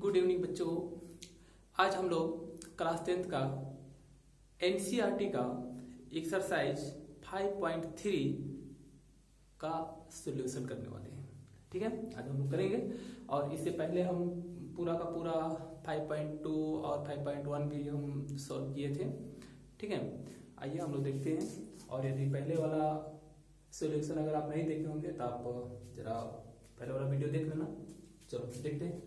Good evening बच्चों। आज हम लोग क्लास 10th का एनसीईआरटी का एक्सरसाइज 5.3 का सॉल्यूशन करने वाले हैं। ठीक है, आज हम लोग करेंगे और इससे पहले हम पूरा का पूरा 5.2 और 5.1 भी हम सॉल्व किए थे। ठीक है, आइए हम लोग देखते हैं। और यदि पहले वाला सॉल्यूशन अगर आप नहीं देखे होंगे तो आप जरा पहले वाला वीडियो देख लेना। चलो देखते हैं।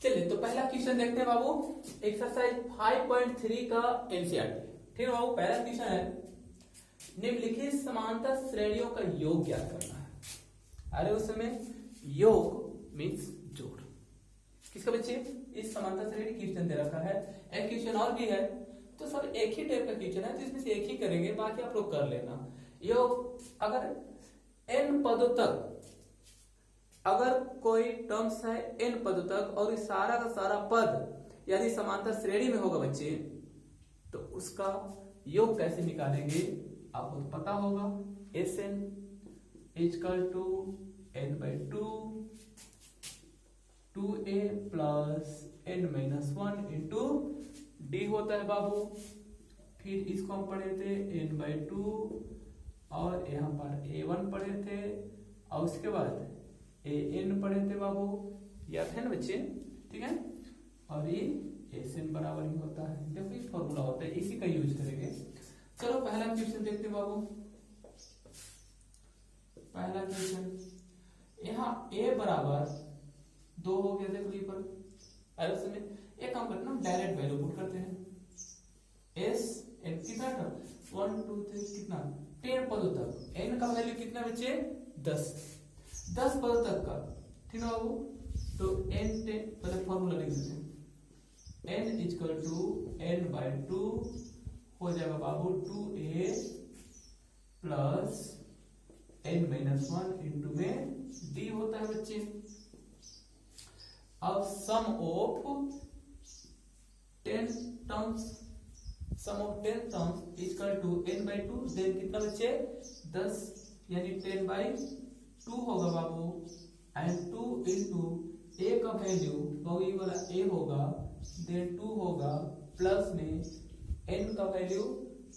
चलिए तो पहला क्वेश्चन देखते हैं बाबू, एक्सरसाइज 5.3 का एनसीईआरटी। ठीक है बाबू, पहला क्वेश्चन है निम्नलिखित समांतर श्रेणियों का योग ज्ञात करना है। अरे उस समय योग मीन्स जोड़ किसका बच्चे, इस समांतर श्रेणी क्वेश्चन दे रखा है। एक क्वेश्चन और भी है, तो सब एक ही टाइप का क्वेश्चन है, तो इसमें से एक ही करेंगे, बाकी आप लोग कर लेना। योग अगर n पदों तक, अगर कोई टर्म्स है n पदों तक और इस सारा का सारा पद यदि समांतर श्रेणी में होगा बच्चे, तो उसका योग कैसे निकालेंगे आपको तो पता होगा। Sn equal to n/2 2a plus n-1 into D होता है बाबू। फिर इसको हम पढ़े थे n/2 और यहाँ पर a1 पढ़े थे और उसके बाद an पढ़े थे बाबू, याद है ना बच्चे। ठीक है, और ये Sn बराबर ही होता है। देखो ये फॉर्मूला होता है, इसी का यूज करेंगे। चलो पहला क्वेश्चन देखते हैं बाबू। पहला क्वेश्चन यहाँ a बराबर 2 हो गया, देखो ये पर। अरे उसमें एक काम करते हैं, डायरेक्ट वैल्यू पुट करते हैं। s n कितना था 1 2 3 कितना 10 पदों तक, n का वैल्यू कितना बच्चे 10 पदों तक का। ठीक है बाबू, तो n 10 पहले फॉर्मूला लिख देते हैं। n इक्वल टू n/2 हो जाएगा बाबू 2a प्लस n-1 इंटू में d होता है बच्चे। अब sum of 10 terms equal to n/2, then कितना बच्चे 10 यानी 10/2 होगा बाबू। एंड 2 इंटू a का वैल्यू बाबू ये वाला a होगा, देन 2 होगा, प्लस में n का वैल्यू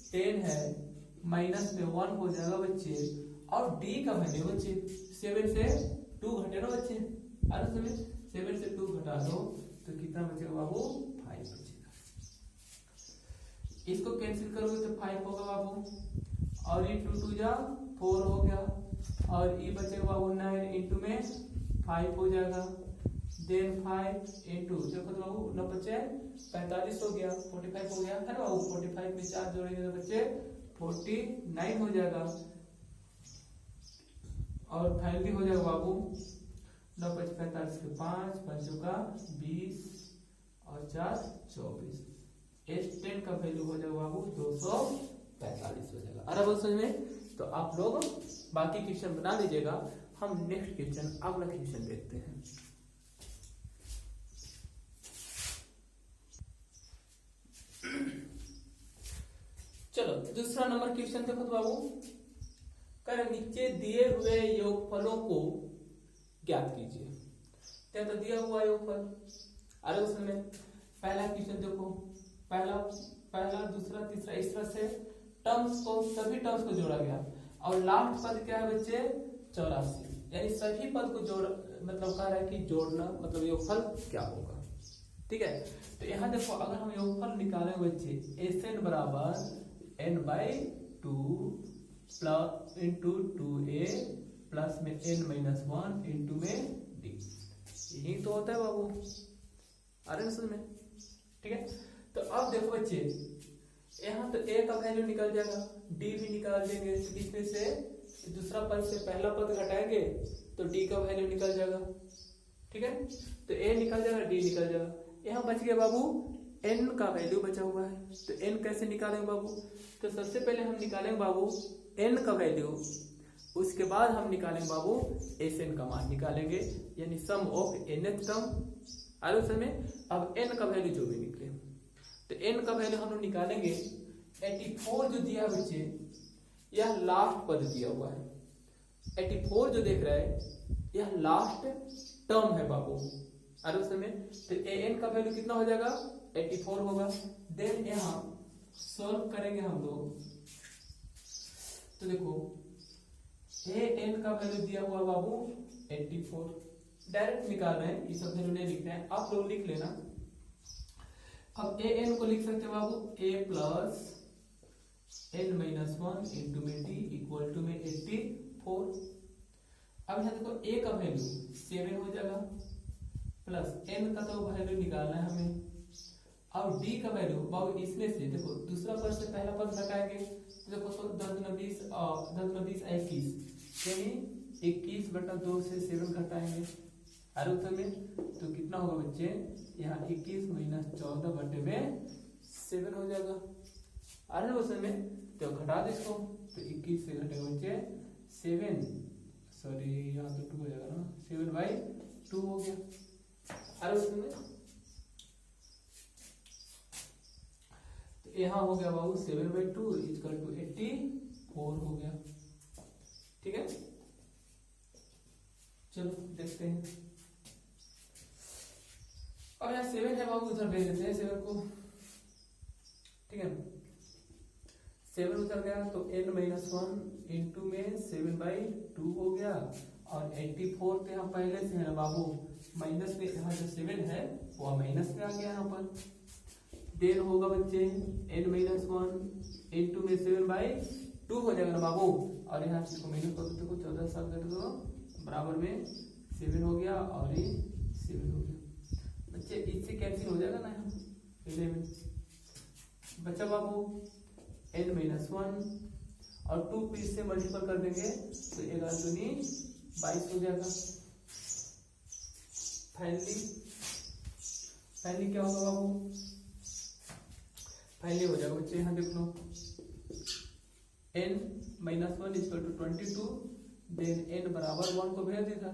10 है, माइनस में 1 हो जाएगा बच्चे। और d का वैल्यू बच्चे 7 से 2 घटे ना बच्चे, अरे 7 से 2 घटा दो तो कितना बचेगा बाबू 5 बचेगा। इसको कैंसिल करोगे तो 5 होगा बाबू, और ये 2 2 जा 4 हो गया, और ये बचेगा बाबू 9 इंटू में 5 हो जाएगा। देन 5 इंटू देखो तो बाबू 9 बचे 45 हो गया, 45 हो गया है ना बाबू। 45 में 4 जोड़ेंगे तो बच्चे 49 हो जाएगा, और फाइनली हो जाएगा बाबू 9 5 45 के 5 5 का 20 और 4 24। S10 का वैल्यू हो जाएगा बाबू 245 हो जाएगा। अरे बोल समझ में, तो आप लोग बाकी क्वेश्चन बना लीजिएगा। हम नेक्स्ट क्वेश्चन अगला क्वेश्चन देखते हैं। चलो दूसरा नंबर क्वेश्चन देखो तो बाबू, कर नीचे दिए हुए योगफलों को ज्ञात कीजिए। क्या तो दिया हुआ योगफल। अरे उसमें पहला क्वेश्चन देखो, पहला दूसरा तीसरा इस तरह से टर्म्स को, सभी टर्म्स को जोड़ा गया, और लास्ट पद क्या है बच्चे 84, यानी सभी पद को जोड़, मतलब कह रहा है कि जोड़ना मतलब योगफल क्या होगा। ठीक है, तो यहाँ देखो अगर हम योगफल निकालेंगे बच्चे Sn बराबर n/2 plus into 2a plus में n-1 इंटू में d, यही तो होता है बाबू। अरे ना समझ में। ठीक है, तो अब देखो बच्चे यहाँ तो a का वैल्यू निकल जाएगा, d भी निकाल देंगे, तो इसमें से दूसरा पद से पहला पद घटाएंगे तो d का वैल्यू निकल जाएगा। ठीक है, तो a निकल जाएगा, d निकल जाएगा। यहाँ बच गया बाबू n का वैल्यू बचा हुआ है, तो n कैसे निकालेंगे बाबू। तो सबसे पहले हम निकालेंगे बाबू n का वैल्यू, उसके बाद हम निकालेंगे बाबू Sn का मान निकालेंगे, यानी सम ऑफ nth टर्म। आगे समय अब n का वैल्यू जो भी निकले, तो n का वैल्यू हम लोग निकालेंगे 84 जो दिया बच्चे, यह लास्ट पद दिया हुआ है। 84 जो देख रहे हैं यह लास्ट टर्म है बाबू। अरे उस समय तो an का वैल्यू कितना हो जाएगा 84 होगा। देन यहाँ सॉल्व करेंगे हम लोग तो देखो an का वैल्यू दिया हुआ बाबू 84, डायरेक्ट निकाल रहे हैं, ये सब वैल्यू नहीं लिख रहे हैं, आप लोग लिख लेना। अब an को लिख सकते हैं बाबू a plus n minus 1 into में t इक्वल टू में 84। अब यहाँ देखो a का वैल्यू 7 हो जाएगा प्लस n का तो वैल्यू निकालना है हमें। अब d का वैल्यू बाबू इसमें से देखो दूसरा पद से पहला पद घटाएंगे तो देखो तो 10 × 20 21 यानी 21 बटा 2 से 7 घटाएंगे। अरे उत्तर में तो कितना होगा बच्चे, यहाँ 21 माइनस 14 बटे में 7 हो जाएगा। अरे उस में तो घटा दो इसको तो 21 से घटेगा बच्चे 7, सॉरी यहाँ तो 2 हो जाएगा ना, 7/2 हो गया। अरे उसमें तो यहाँ हो गया बाबू 7/2 इक्वल टू 84 हो गया। ठीक है, चलो देखते हैं। अब यहाँ 7 है बाबू, उधर भेज देते हैं 7 को। ठीक है, 7 उधर गया तो n माइनस 1 इंटू में 7/2 हो गया और 84 तो यहाँ पहले से है ना बाबू, माइनस में यहाँ जो 7 है वो माइनस में आ गया यहाँ पर। देन होगा बच्चे n माइनस 1 इंटू में 7/2 हो जाएगा ना बाबू, और यहाँ से माइनस कर दो, 14 साल कर दो बराबर में 7 हो गया और ये 7 हो गया बच्चे, इससे कैंसिल हो जाएगा ना यहाँ 11 बच्चा बाबू n माइनस 1 और 2 को इससे मल्टीपल कर देंगे तो 11 दूनी 22 हो जाएगा। फाइनली क्या होगा बाबू, फाइनली हो जाएगा बच्चे, यहाँ देख लो n minus 1 equal to 22, then n बराबर 1 को भेज देगा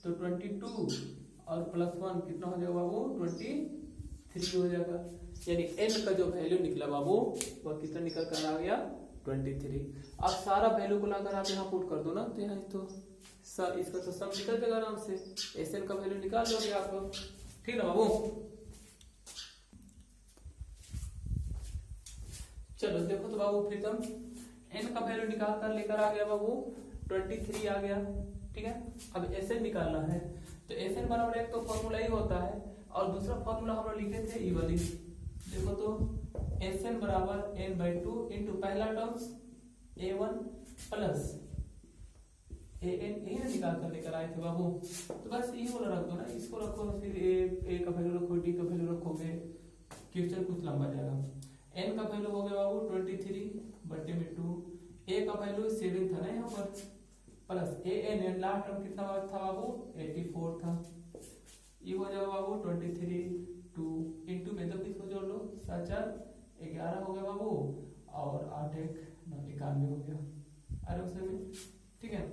तो 22 और प्लस 1 कितना हो जाएगा बाबू 23 हो जाएगा। यानी n का जो वैल्यू निकला बाबू वह कितना निकल कर आ गया 23। अब सारा वैल्यू को लाकर आप यहाँ पुट कर दो ना तो यहाँ तो इसका तो सब निकल जाएगा आराम से, Sn का वैल्यू निकाल लोगे आप लोग। ठीक ना बाबू, चलो देखो तो बाबू प्रीतम n का वैल्यू निकाल कर लेकर आ गया बाबू 23 आ गया। ठीक है, अब Sn निकालना है तो Sn बराबर एक तो फॉर्मूला ही होता है और दूसरा फॉर्मूला हम लोग लिखे थे ई वाली, देखो तो Sn बराबर n/2 इंटू पहला टर्म्स a1 प्लस an, यही ना निकाल कर लेकर आए थे बाबू, तो बस यही वाला रख दो ना, इसको रखो फिर a का वैल्यू रखो, d का वैल्यू रखोगे, क्वेश्चन कुछ लंबा जाएगा। n का वैल्यू हो गया बाबू 23 बटे में 2, a का वैल्यू 7 था ना यहाँ पर, प्लस an लास्ट टर्म कितना था बाबू 84 था, ये हो जाएगा बाबू 23 2 इंटू में तो इसको जोड़ लो 7 4 11 हो गया बाबू और 8 1 9 91 हो गया। अरे उसमें ठीक है,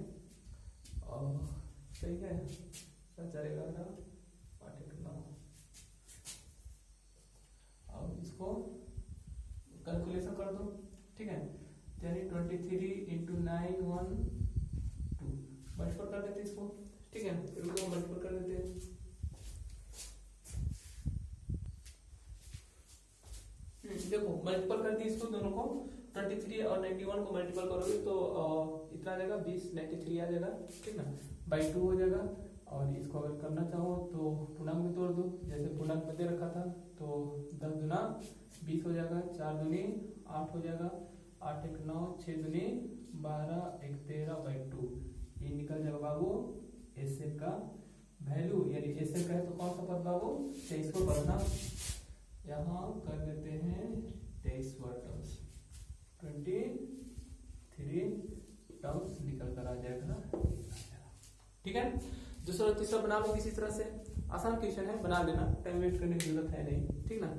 और सही है 7 4 11 8 1 9, और इसको कैलकुलेशन कर दो। ठीक है, यानी 23 इंटू 9 1 2 मल्टीपल कर देते इसको। ठीक है, इसको मल्टीपल कर देते हैं। देखो मल्टीपल कर दी इसको दोनों को, 23 और 91 को मल्टीपल करोगे तो इतना आ जाएगा 20 93 आ जाएगा। ठीक ना, बाई 2 हो जाएगा। और इसको अगर करना चाहो तो पूर्णांक में तोड़ दो, जैसे पूर्णांक में दे रखा था तो 10 दूना 20 हो जाएगा, 4 दूनी 8 हो जाएगा, 8 1 9 6 दूनी 12 1 13/2, ये निकल जाएगा बाबू Sn का वैल्यू। यानी Sn का है तो कौन सा पद बाबू 23वां पद ना, यहाँ कर देते हैं 23वां टर्म्स, 23 टर्म्स निकल कर आ जाएगा ना। ठीक है, दूसरा और तीसरा बना लो किसी तरह से, आसान क्वेश्चन है, बना लेना, टाइम वेस्ट करने की जरूरत है नहीं। ठीक ना,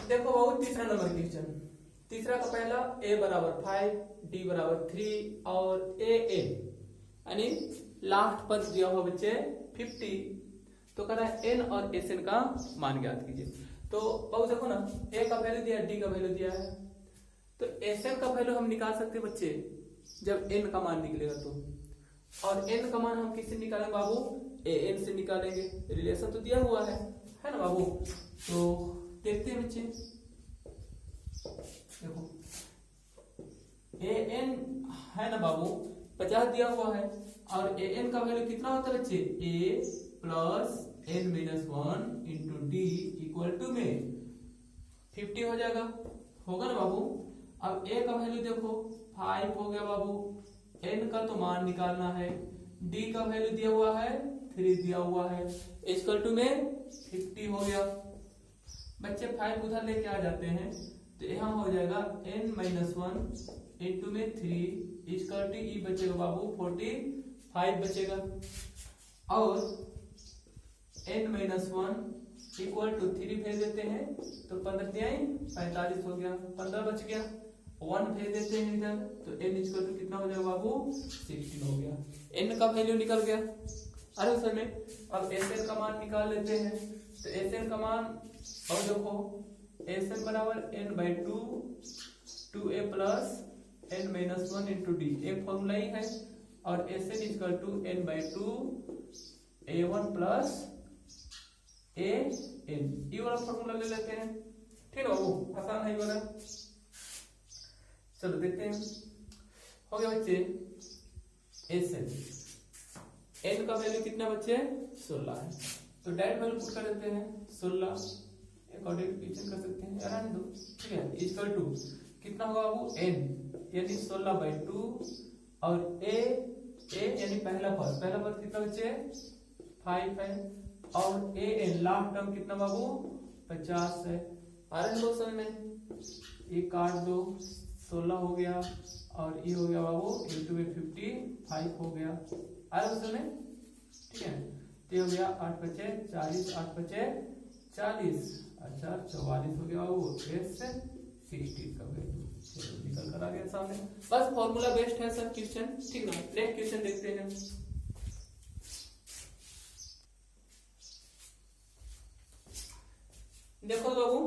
देखो बाबू तीसरा नंबर क्वेश्चन, तीसरा का पहला a बराबर 5 d बराबर 3 और a यानी लास्ट पद दिया हुआ बच्चे 50, तो कह रहा है n और Sn का मान ज्ञात कीजिए। तो बाबू देखो ना, ए का वैल्यू दिया है, डी का वैल्यू दिया है, तो एस एन का वैल्यू हम निकाल सकते हैं बच्चे जब एन का मान निकलेगा तो। और एन का मान हम किससे निकालेंगे बाबू, ए एन से निकालेंगे, रिलेशन तो दिया हुआ है ना बाबू। तो देखते हैं बच्चे, देखो ए एन है ना बाबू 50 दिया हुआ है, और ए एन का वैल्यू कितना होता है बच्चे, a plus n minus 1 into d equal to में 50 हो जाएगा, होगा ना बाबू। अब ए का वैल्यू देखो 5 हो गया बाबू, एन का तो मान निकालना है, डी का वैल्यू दिया हुआ है 3 दिया हुआ है, इक्वल टू में 50 हो गया। बच्चे 5 उधर लेके आ जाते हैं तो यहाँ हो जाएगा n माइनस 1 इंटू में 3 इक्वल टू ई बचेगा बाबू 45 बचेगा, और n माइनस 1 इक्वल टू 3 भेज देते हैं तो 15 45 हो गया, 15 बच गया, 1 भेज देते हैं इधर तो n इक्वल टू कितना हो जाएगा बाबू 16 हो गया, n का वैल्यू निकल गया। अरे उस समय अब Sn का मान निकाल लेते हैं, तो Sn का मान, और देखो Sn बराबर n by 2 2a plus n minus 1 into D, एक फॉर्मूला ही है, और Sn equal to n by 2 a1 plus an, ये वाला फॉर्मूला ले लेते हैं, ठीक है वो आसान है वाला। चलो देखते हैं, हो गया बच्चे Sn, n का वैल्यू कितना बच्चे 16 है, तो डायरेक्ट वैल्यू पुट कर देते हैं 16, अकॉर्डिंग कर सकते हैं यार दो, ठीक है, इक्वल टू कितना होगा बाबू n यानी 16 बाई 2, और a यानी पहला पद कितना बच्चे 5 है, और a n लास्ट टर्म कितना बाबू 50 है। आरन दो समय में ये काट दो, 16 हो गया और ये हो गया बाबू इंटू में 55 हो गया, आरन समय, ठीक है। तो हो गया 8 बचे 40, 8 बचे 40, अच्छा 44 हो गया बाबू S 60 का वैल्यू निकल कर आ गया सामने। बस फॉर्मूला बेस्ड है सब क्वेश्चन, ठीक ना। नेक्स्ट क्वेश्चन देखते हैं, देखो बाबू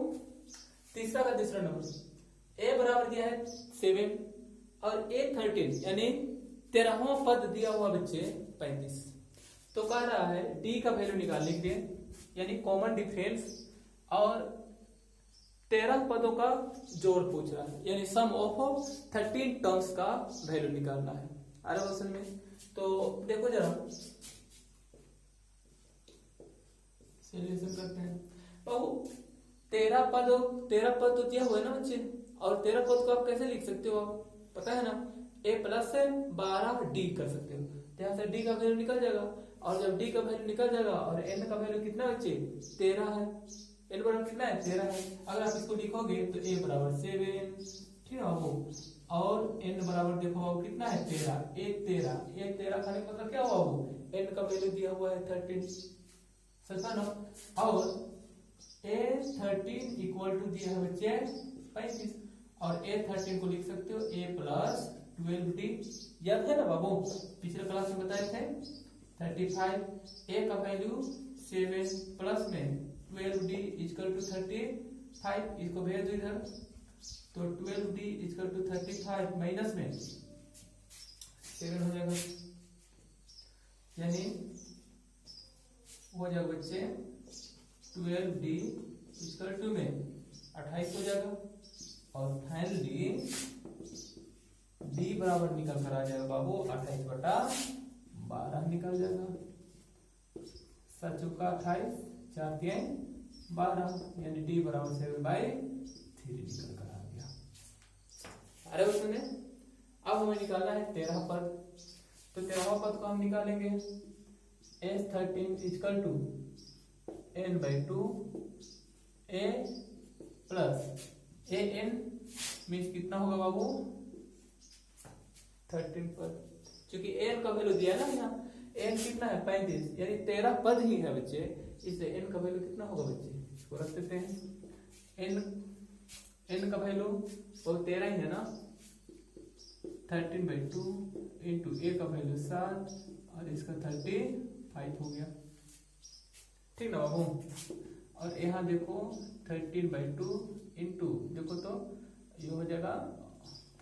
तीसरा का तीसरा नंबर a बराबर दिया है 7 और a 13 यानी 13वां पद दिया हुआ बच्चे 35, तो कह रहा है d का वैल्यू निकालने के लिए यानी कॉमन डिफरेंस, और 13 पदों का जोड़ पूछ रहा है, यानी सम ऑफ 13 टर्म्स का वैल्यू निकालना है। अरे क्वेश्चन में तो देखो जरा सॉल्यूशन करते हैं बाबू। 13 पद तो दिया हुआ है ना बच्चे, और 13 पद को आप कैसे लिख सकते हो, आप पता है ना, a प्लस 12 d कर सकते हो, यहाँ से d का वैल्यू निकल जाएगा, और जब d का वैल्यू निकल जाएगा और n का वैल्यू कितना बच्चे 13 है, n बराबर कितना है 13 है, अगर आप इसको लिखोगे तो a बराबर 7, ठीक है वो, और n बराबर देखो वो कितना है 13, 13 खाने का मतलब क्या हुआ वो, n का वैल्यू दिया हुआ है 13, सही ना, और a13 इक्वल टू दिया है बच्चे 35, और a13 को लिख सकते हो a प्लस 12d, याद है ना बाबू पिछले क्लास में बताए थे 35, a का वैल्यू 7 प्लस में 12d इक्वल टू 35, इसको भेज दो इधर, तो 12d इक्वल टू 35 माइनस में 7 हो जाएगा, यानी हो जाएगा बच्चे 12d इक्वल टू में 28 हो जाएगा, और फाइनली d बराबर निकल कर आ जाएगा बाबू 28/12 निकल जाएगा, 7 चौका 28, 4 3 12, यानी d बराबर 7/3 निकल कर आ गया। अरे उसने अब हमें निकालना है 13 पद, तो 13वां पद को हम निकालेंगे S13 equal to n/2 a plus an means कितना होगा बाबू 13 पद, क्योंकि n का वैल्यू दिया है ना यहाँ, n कितना है 35, यानी 13 पद ही है बच्चे, इसलिए n का वैल्यू कितना होगा बच्चे, इसको रख देते हैं, n का वैल्यू वो 13 ही है ना, 13/2 इंटू a का वैल्यू 7 और इसका 35 हो गया, ठीक ना बाबू। और यहाँ देखो 13/2 इंटू देखो तो ये हो जाएगा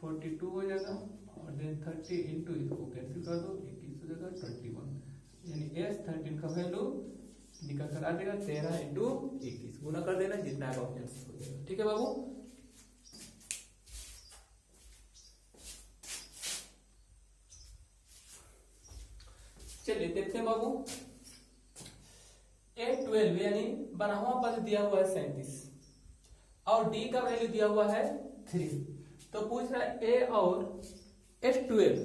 42 हो जाएगा, और देन 30 इंटू इसको कैंसिल कर दो, 21 हो जाएगा 21, यानी S13 का वैल्यू निकल कर आ जाएगा 13 इंटू 21, गुना कर देना जितना आएगा ऑप्शन हो जाएगा। ठीक है बाबू। चलिए देखते हैं बाबू, A12 यानी 12वां पद दिया हुआ है 37 और D का वैल्यू दिया हुआ है 3, तो पूछ रहा है A और S12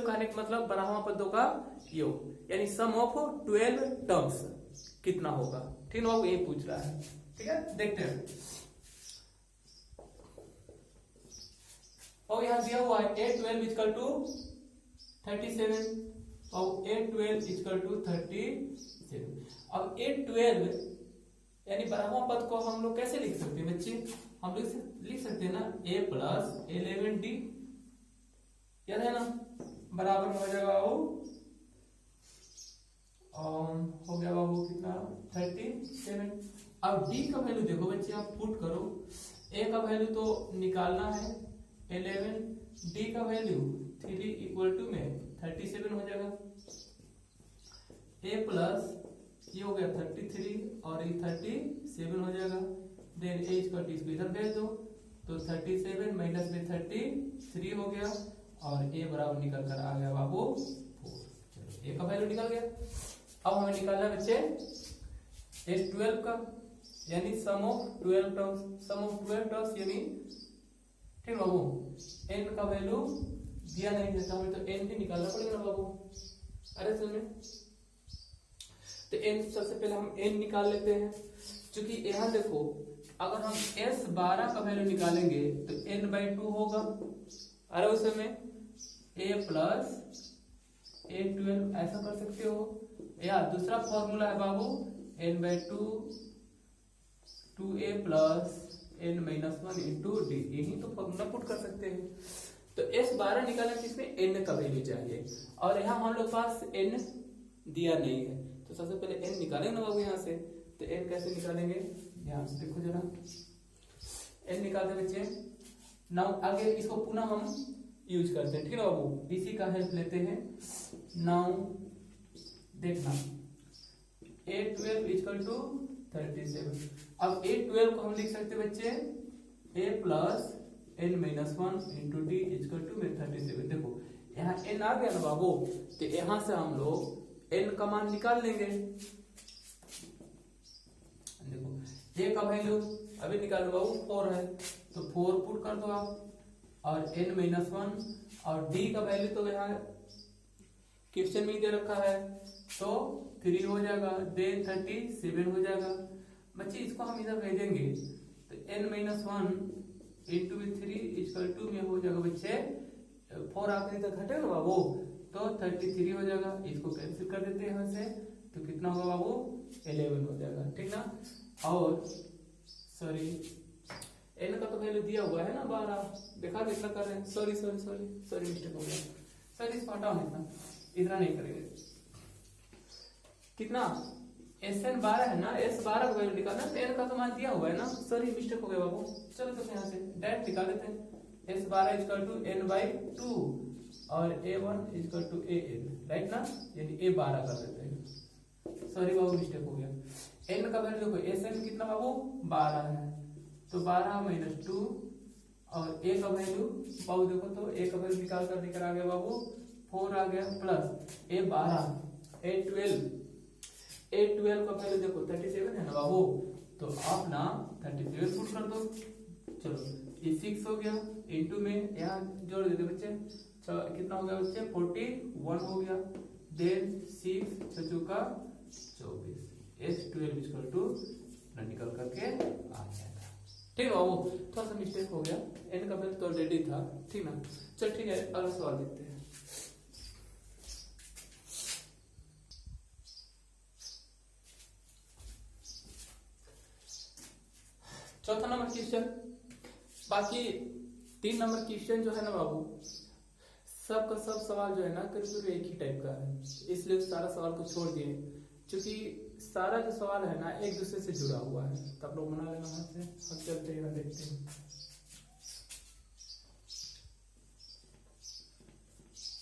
कहने का मतलब 12वां पदों का योग यानी सम ऑफ 12 टर्म्स कितना होगा। ठीक है बाबू, ये पूछ रहा है। ठीक है, देखते हैं। और यहां दिया हुआ है A12 इक्वल टू 37 और A12 इक्वल टू 37। अब A12 यानी 12वां पद को हम लोग कैसे लिख सकते हैं बच्चे? हम लोग लिख सकते हैं ना A प्लस 11D, याद है ना, बराबर हो जाएगा वो हो गया बाबू कितना 37। अब D का वैल्यू देखो बच्चे, आप पुट करो, A का वैल्यू तो निकालना है 11, D का वैल्यू 3 इक्वल टू में 37 हो जाएगा। A प्लस ये हो गया 33 और ये 37 हो जाएगा, देन A इसको इधर भेज दो तो 37 माइनस में 33 हो गया और A बराबर निकल कर आ गया बाबू 4। चलो A का वैल्यू निकल गया। अब हमें निकालना है बच्चे S12 का, यानी sum of 12 terms, sum of 12 terms यानी ठीक बाबू N का वैल्यू दिया नहीं देता हमें, तो N भी निकालना पड़ेगा बाबू। अरे सुनिए, तो N सबसे पहले हम N निकाल लेते हैं, क्योंकि यहाँ देखो अगर हम S12 का वैल्यू निकालेंगे तो N/2 होगा। अरे उस समय A प्लस A12 ऐसा कर सकते हो, या दूसरा फॉर्मूला है बाबू N/2 2A plus N-1 into D, यही तो फॉर्मूला पुट कर सकते हैं। तो S12 निकालना जिसमें N का वैल्यू चाहिए, और यहाँ हम लोग पास N दिया नहीं है, तो सबसे पहले N निकालेंगे ना बाबू यहाँ से। तो N कैसे निकालेंगे, यहाँ से देखो जरा, N निकालते बच्चे। नाउ आगे इसको पुनः हम यूज करते हैं, ठीक है बाबू, इसी का हेल्प लेते हैं। नाउ देखना A12 इक्वल टू 37। अब A12 को हम लिख सकते बच्चे A plus N-1 into D equal to में 37। देखो यहाँ N आ गया ना बाबू, तो यहाँ से हम लोग N का मान निकाल लेंगे। देखो A का वैल्यू अभी निकालो बाबू 4 है, तो 4 पुट कर दो आप, और N-1 और D का वैल्यू तो यहाँ क्वेश्चन में दे रखा है, तो 3 हो जाएगा, देन 37 हो जाएगा। बच्चे इसको हम इधर भेजेंगे तो N-1 इंटू 3 इक्वल टू में हो जाएगा बच्चे 4 आखिरी तक घटेगा बाबू, तो 33 हो जाएगा। इसको कैंसिल कर देते हैं यहाँ से, तो कितना होगा बाबू 11 हो जाएगा, ठीक ना। और सॉरी N का तो वैल्यू दिया हुआ है ना 12, देखा कितना कर रहे हैं, सॉरी मिस्टेक हो गया सर, इसको हटाओ, इतना नहीं करेंगे। कितना SN 12 है ना, S12 का वैल्यू निकालना, तो N का तो मान दिया हुआ है ना, सॉरी मिस्टेक हो गया बाबू। चलो तो यहाँ से डायरेक्ट निकाल देते हैं, S12 इक्वल टू N/2 और A1 equal to AN, right ना, यानी A12 कर देते हैं। सॉरी बाबू मिस्टेक हो गया। N का वैल्यू देखो, SN कितना बाबू 12 है, तो 12 माइनस 2, और A का वैल्यू बाबू देखो तो A का वैल्यू निकाल कर निकल आ गया बाबू 4 आ गया, प्लस A12 A12 का वैल्यू देखो 37 है ना बाबू, तो आप ना 37 पुट कर दो। चलो ये 6 हो गया, इंटू में यहाँ जोड़ देते बच्चे, कितना हो गया बच्चे 41 हो गया, देन 6 चौका 24, S12 इक्वल टू निकल करके आ गया था। ठीक है बाबू, थोड़ा सा मिस्टेक हो गया, N का वैल्यू तो ऑलरेडी था, ठीक ना। चल ठीक है, अगला सवाल देखते हैं। चौथा नंबर क्वेश्चन, बाकी 3 नंबर क्वेश्चन जो है ना बाबू, सब का सब सवाल जो है ना करीब एक ही टाइप का है, इसलिए सारा सवाल को छोड़ दिए। क्योंकि सारा जो सवाल है ना एक दूसरे से जुड़ा हुआ है, तो आप लोग बना लेना वहां से। हम चलते हैं देखते हैं।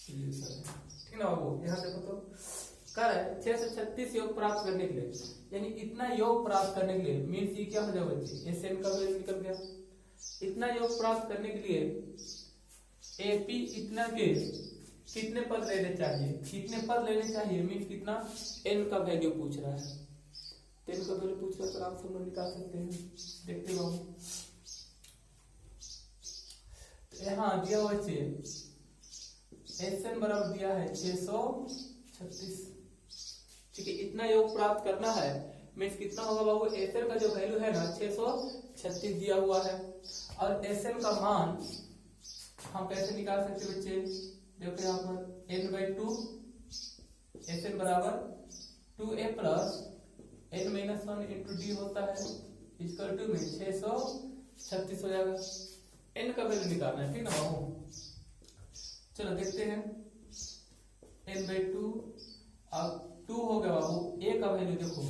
ठीक ना बाबू, यहाँ देखो तो कह रहा है 636 योग प्राप्त करने के लिए, यानी इतना योग प्राप्त करने के लिए मीन्स ये क्या हो जाएगा बच्चे, एसएन का वैल्यू निकल गया। इतना योग प्राप्त करने के लिए एपी इतना के कितने पद लेने चाहिए, कितने पद लेने चाहिए मीन्स कितना, एन का वैल्यू पूछ रहा है। तो एन का वैल्यू पूछ रहा है तो आप सब लोग निकाल सकते हैं। देखते बाबू, तो यहाँ दिया हुआ बच्चे एसएन बराबर दिया है 636। ठीक है, इतना योग प्राप्त करना है मीन्स कितना होगा बाबू, एसएन का जो वैल्यू है ना 636 दिया हुआ है। और एसएन का मान हम कैसे निकाल सकते बच्चे, देखो यहाँ पर n/2 एसएन बराबर 2a plus n-1 into D होता है, इक्वल टू में 636 हो जाएगा। n का वैल्यू निकालना है, ठीक ना बाबू। चलो देखते हैं, n/2 अब 2 हो गया बाबू, a का वैल्यू देखो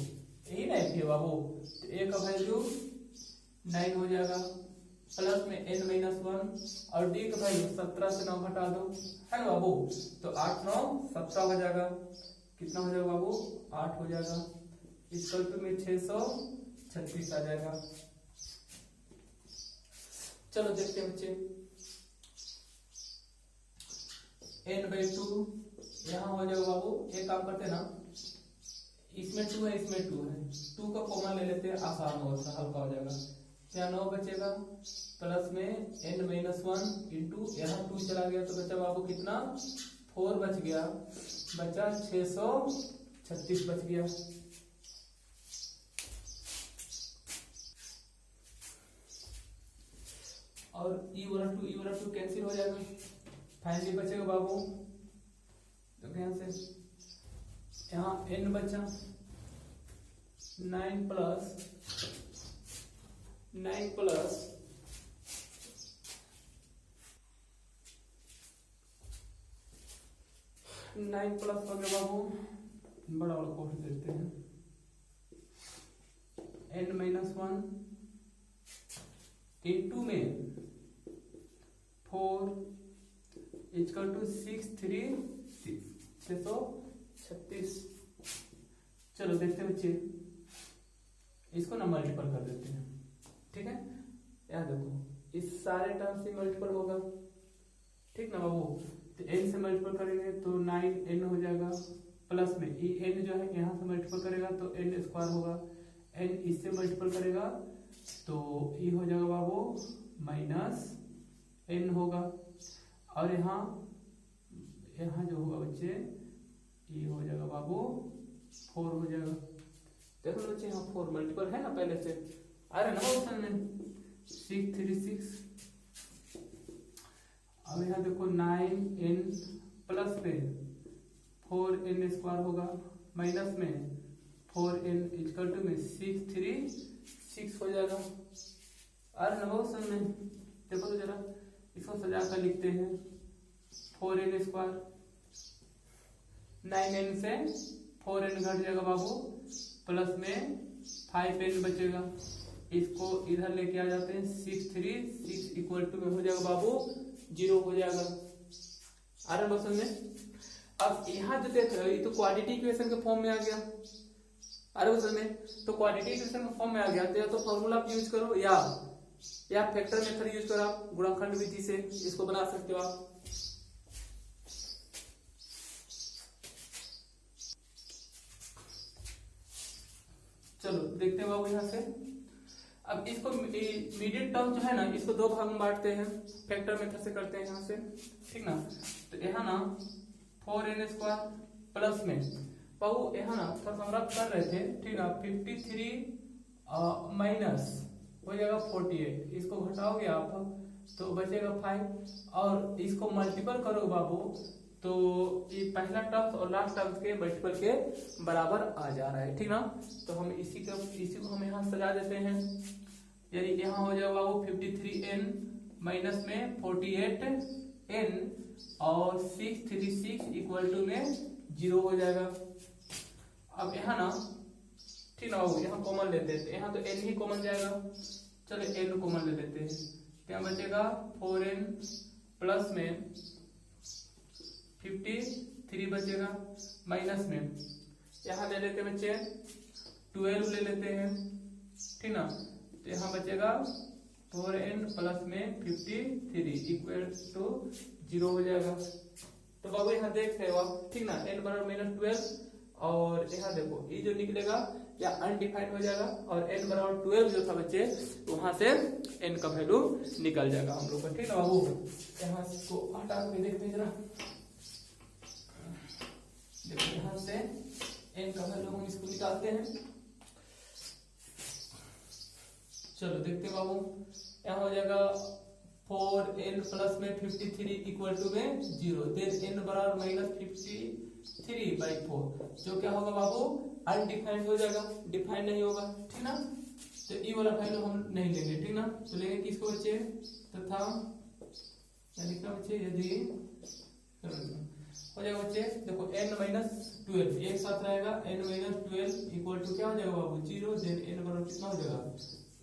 यही ना है बाबू, तो a का वैल्यू 9 हो जाएगा, प्लस में n-1 और d का वैल्यू 17 से 9 घटा दो, है ना बाबू, तो 8 9 17 हो जाएगा। कितना हो जाएगा बाबू, 8 हो जाएगा, इक्वल टू में 636 आ जाएगा। चलो देखते हैं बच्चे, n/2 यहाँ हो जाएगा बाबू, एक काम करते ना, इसमें 2 है इसमें 2 है, 2 का कॉमन ले लेते हैं, आसान होगा, हल्का हो जाएगा। यहाँ 9 बचेगा, प्लस में n-1 इंटू यहाँ 2 चला गया तो बचा बाबू कितना, 4 बच गया, बचा 636 बच गया। और e/2 कैंसिल हो जाएगा, फाइनली बचेगा बाबू, तो यहाँ से यहाँ n बचा 9 प्लस 9 प्लस 9 प्लस हो गया बाबू, बड़ा वाला कोड देते हैं, n-1 इंटू में 4 इक्वल टू 636। चलो देखते हैं बच्चे, इसको ना मल्टीपल कर देते हैं, ठीक है। यहाँ देखो इस सारे टर्म से मल्टीपल होगा, ठीक ना बाबू, तो n से मल्टीपल करेंगे तो 9n हो जाएगा, प्लस में n जो है यहाँ से मल्टीपल करेगा तो n² होगा, n इससे मल्टीपल करेगा तो e हो जाएगा बाबू -n होगा, और यहाँ जो होगा बच्चे e हो जाएगा बाबू 4 हो जाएगा। देखो बच्चे यहाँ 4 मल्टीपल है ना पहले से, आ रहा है ना ऑप्शन में 636। अब यहाँ देखो 9n प्लस में 4n² होगा, माइनस में 4n इक्वल टू में 636 हो जाएगा। और ना ऑप्शन में देखो तो जरा, इसको सजा कर लिखते हैं, 4n², 9n से 4n घट जाएगा बाबू, प्लस में 5n बचेगा, इसको इधर लेके आ जाते हैं, 636 इक्वल टू में हो जाएगा बाबू 0 हो जाएगा। आ रहा क्वेश्चन में। अब यहाँ जो देख रहे हो ये तो क्वाड्रेटिक इक्वेशन के फॉर्म में आ गया, आ रहा क्वेश्चन में, तो क्वाड्रेटिक इक्वेशन के फॉर्म में आ गया तो या तो फॉर्मूला आप यूज करो या फैक्टर मेथड यूज करो, आप गुणनखंड विधि से इसको बना सकते हो आप। चलो देखते हैं बाबू यहाँ से। अब इसको मीडियन टर्म जो है ना, इसको 2 भाग में बांटते हैं, फैक्टर मेथड से करते हैं यहाँ से, ठीक ना। तो यहाँ ना 4n² प्लस में बाबू यहाँ ना थोड़ा सा हम रब कर रहे थे, ठीक ना, 53 माइनस हो जाएगा 48, इसको घटाओगे आप तो बचेगा 5, और इसको मल्टीपल करो बाबू तो ये पहला टर्म और लास्ट टर्म के मल्टीपल के बराबर आ जा रहा है, ठीक ना। तो हम इसी को हम यहाँ सजा देते हैं, यानी यहाँ हो जाएगा बाबू 53n माइनस में 48n और 636 इक्वल टू में 0 हो जाएगा। अब यहाँ ना ठीक ना बाबू, यहाँ कॉमन लेते हैं, यहाँ तो n ही कॉमन जाएगा, चलो n कॉमन ले लेते हैं, क्या बचेगा 4n प्लस में 53 बचेगा, माइनस में यहाँ ले लेते हैं बच्चे 12 ले लेते हैं, ठीक ना, तो यहाँ बचेगा 4n प्लस में 53 इक्वल टू 0 हो जाएगा। तो बाबू यहाँ देख रहे हो आप, ठीक ना, n बराबर माइनस 12 और यहाँ देखो ये जो निकलेगा या अनडिफाइंड हो जाएगा और n बराबर 12 जो था बच्चे वहां से n का वैल्यू निकल जाएगा हम लोग का, ठीक ना बाबू। यहाँ इसको हटा के देखते हैं जरा, देखो यहाँ से n का वैल्यू हम इसको निकालते हैं, चलो देखते हैं बाबू, यहाँ हो जाएगा 4n प्लस में 53 इक्वल टू में 0, देन n बराबर माइनस 53/4 जो क्या होगा बाबू अनडिफाइंड हो जाएगा, डिफाइंड नहीं होगा, ठीक ना, तो ये वाला वैल्यू हम नहीं लेंगे, ठीक ना, तो लेंगे किसको बच्चे, तथा क्या लिखना बच्चे, यदि हो जाएगा बच्चे, देखो n माइनस 12 एक साथ रहेगा, n माइनस 12 इक्वल टू क्या हो जाएगा बाबू 0, देन n बराबर कितना हो जाएगा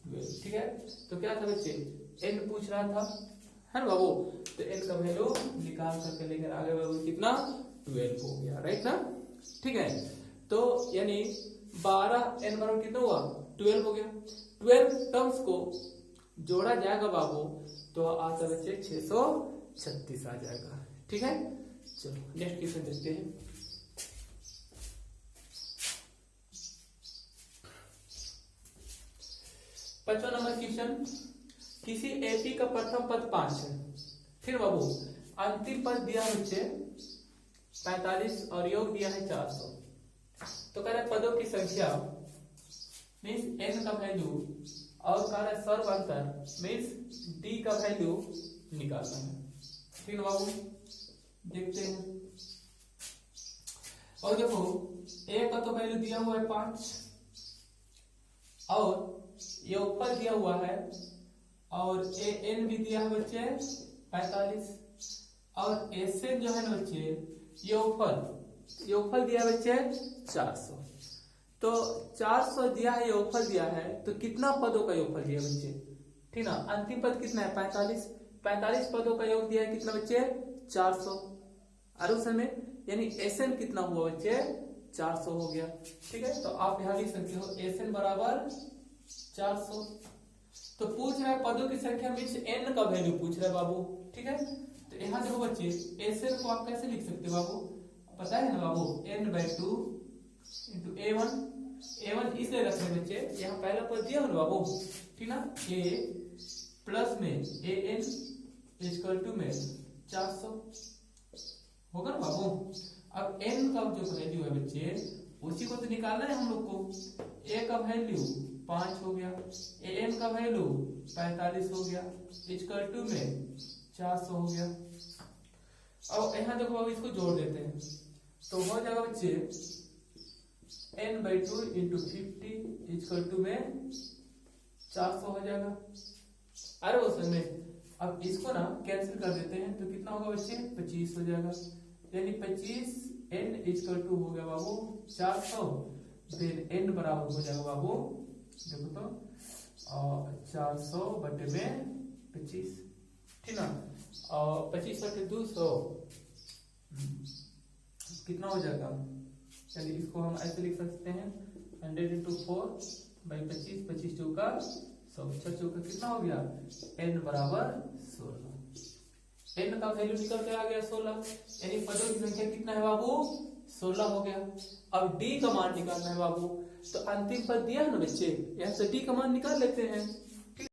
12, ठीक है। तो क्या था बच्चे n पूछ रहा था, है ना बाबू, तो n का वैल्यू निकाल करके लेकर आगे बाबू कितना 12 हो गया, राइट ना, ठीक है। तो यानी 12 n बराबर कितना हुआ 12 हो गया, 12 टर्म्स को जोड़ा जाएगा बाबू तो आता बच्चे 636 आ जाएगा, ठीक है। चलो नेक्स्ट क्वेश्चन देखते हैं। पांचवा नंबर क्वेश्चन, किसी एपी का प्रथम पद 5 है, फिर बाबू अंतिम पद दिया है बच्चे 45 और योग दिया है 400, तो कह रहे पदों की संख्या मीन्स n का वैल्यू और कह रहे सर्व अंतर मीन्स d का वैल्यू निकालना है, ठीक है बाबू, देखते हैं। और देखो a का तो वैल्यू दिया हुआ है 5 और योगफल दिया हुआ है और an भी दिया है बच्चे 45 और sn जो है ना बच्चे योगफल दिया है बच्चे 400, तो 400 दिया है योगफल दिया है, तो कितना पदों का योगफल दिया बच्चे, ठीक ना, अंतिम पद कितना है 45 पदों का योग दिया है कितना बच्चे 400, और उस समय यानी sn कितना हुआ बच्चे 400 हो गया, ठीक है। तो आप यहाँ लिख सकते हो sn बराबर 400। तो पूछ रहा है पदों की संख्या मीन्स n का वैल्यू पूछ रहा है बाबू, ठीक है। तो यहाँ देखो बच्चे sn को आप कैसे लिख सकते हो बाबू, पता है ना बाबू n/2 इंटू a1 इसलिए रख रहे बच्चे, यहाँ पहला पद दिया ना बाबू, ठीक ना, a प्लस में an इक्वल टू में 400 होगा ना बाबू। अब n का जो वैल्यू है बच्चे उसी को तो निकालना है हम लोग को, a का वैल्यू 5 हो गया, an का वैल्यू 45 हो गया, इक्वल टू में 400 हो गया। अब यहाँ देखो बाबू इसको जोड़ देते हैं तो हो जाएगा बच्चे n/2 इंटू 50 इक्वल टू में 400 हो जाएगा। अरे उस समय अब इसको ना कैंसिल कर देते हैं तो कितना होगा बच्चे 25 हो जाएगा, यानी 25 n इक्वल टू हो गया बाबू 400, फिर n बराबर हो जाएगा बाबू देखो तो 400 बटे में 25, ठीक ना, और 25 बटे 200 कितना हो जाएगा, चलिए इसको हम ऐसे लिख सकते हैं 100 इंटू 4/25, 25 चौका 100, 6 चौका कितना हो गया n बराबर 16, n का वैल्यू निकल के आ गया 16, यानी पदों की संख्या कितना है बाबू 16 हो गया। अब d का मान निकालना है बाबू, तो अंतिम पद दिया है ना बच्चे, यहाँ से d का मान निकाल लेते हैं,